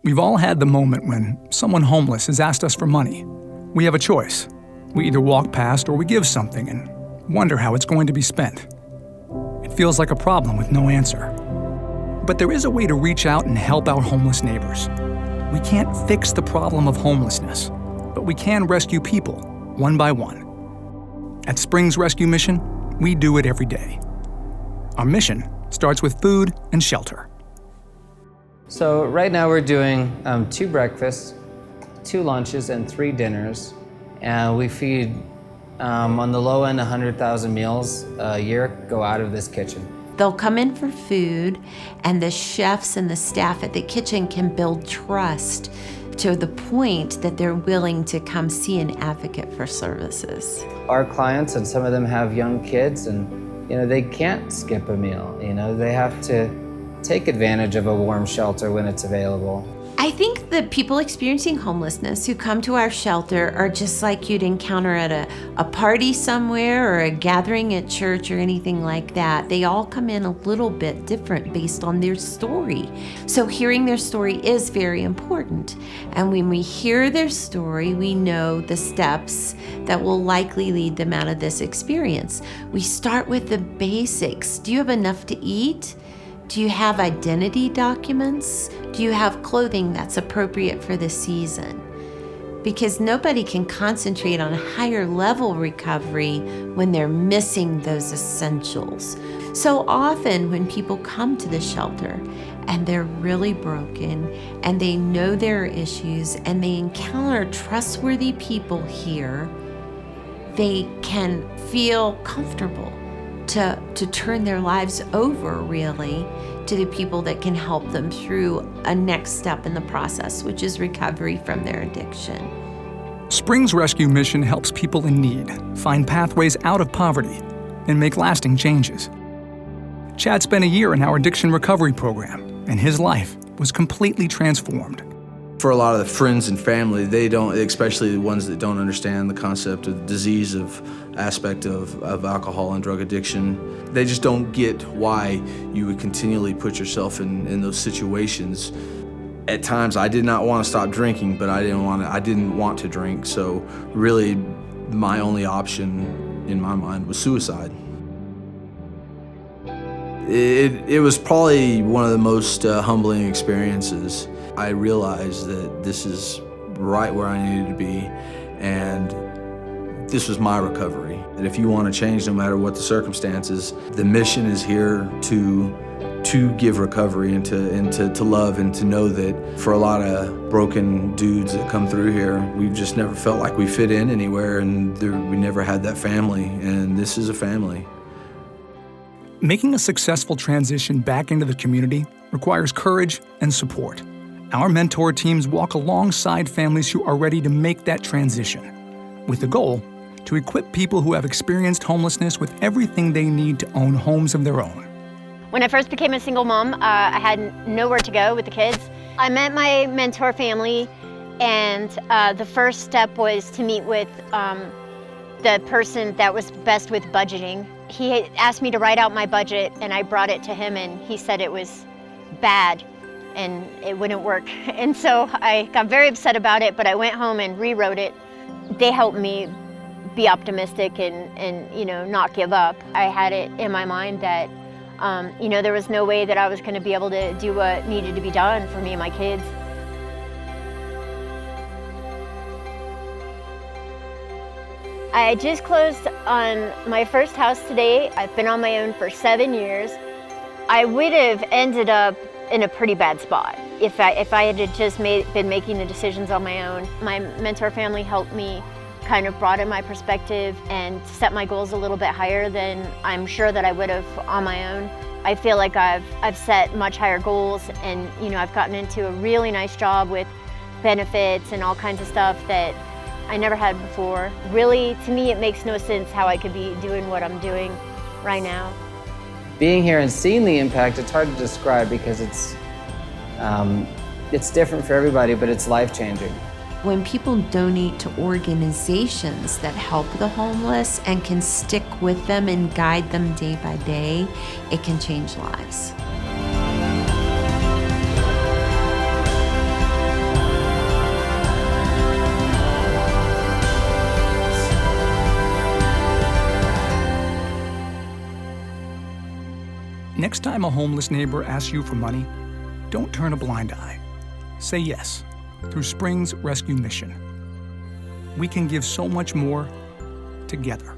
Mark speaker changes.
Speaker 1: We've all had the moment when someone homeless has asked us for money. We have a choice. We either walk past or we give something and wonder how it's going to be spent. It feels like a problem with no answer. But there is a way to reach out and help our homeless neighbors. We can't fix the problem of homelessness, but we can rescue people, one by one. At Springs Rescue Mission, we do it every day. Our mission starts with food and shelter.
Speaker 2: So right now we're doing 2 breakfasts, 2 lunches, and 3 dinners. And we feed, on the low end, 100,000 meals a year go out of this kitchen.
Speaker 3: They'll come in for food, and the chefs and the staff at the kitchen can build trust to the point that they're willing to come see an advocate for services.
Speaker 2: Our clients, and some of them have young kids, and they can't skip a meal. They have to take advantage of a warm shelter when it's available.
Speaker 3: I think the people experiencing homelessness who come to our shelter are just like you'd encounter at a party somewhere or a gathering at church or anything like that. They all come in a little bit different based on their story. So hearing their story is very important. And when we hear their story, we know the steps that will likely lead them out of this experience. We start with the basics. Do you have enough to eat? Do you have identity documents? Do you have clothing that's appropriate for the season? Because nobody can concentrate on higher level recovery when they're missing those essentials. So often when people come to the shelter and they're really broken and they know there are issues and they encounter trustworthy people here, they can feel comfortable to turn their lives over, really, to the people that can help them through a next step in the process, which is recovery from their addiction.
Speaker 1: Springs Rescue Mission helps people in need find pathways out of poverty and make lasting changes. Chad spent a year in our addiction recovery program, and his life was completely transformed.
Speaker 4: For a lot of the friends and family, they don't, especially the ones that don't understand the concept of the disease aspect of alcohol and drug addiction, they just don't get why you would continually put yourself in those situations. At times, I did not want to stop drinking, but I didn't want to drink. So really, my only option in my mind was suicide. It was probably one of the most humbling experiences. I realized that this is right where I needed to be, and this was my recovery. That if you want to change, no matter what the circumstances, the mission is here to give recovery and to love, and to know that for a lot of broken dudes that come through here, we've just never felt like we fit in anywhere, and we never had that family, and this is a family.
Speaker 1: Making a successful transition back into the community requires courage and support. Our mentor teams walk alongside families who are ready to make that transition, with the goal to equip people who have experienced homelessness with everything they need to own homes of their own.
Speaker 5: When I first became a single mom, I had nowhere to go with the kids. I met my mentor family, and the first step was to meet with the person that was best with budgeting. He had asked me to write out my budget, and I brought it to him, and he said it was bad and it wouldn't work. And so I got very upset about it, but I went home and rewrote it. They helped me be optimistic and not give up. I had it in my mind that there was no way that I was going to be able to do what needed to be done for me and my kids. I just closed on my first house today. I've been on my own for 7 years. I would have ended up in a pretty bad spot if I had just been making the decisions on my own. My mentor family helped me kind of broaden my perspective and set my goals a little bit higher than I'm sure that I would have on my own. I feel like I've set much higher goals, and I've gotten into a really nice job with benefits and all kinds of stuff that I never had before. Really, to me, it makes no sense how I could be doing what I'm doing right now.
Speaker 2: Being here and seeing the impact, it's hard to describe because it's different for everybody, but it's life-changing.
Speaker 3: When people donate to organizations that help the homeless and can stick with them and guide them day by day, it can change lives.
Speaker 1: Next time a homeless neighbor asks you for money, don't turn a blind eye. Say yes through Spring's Rescue Mission. We can give so much more together.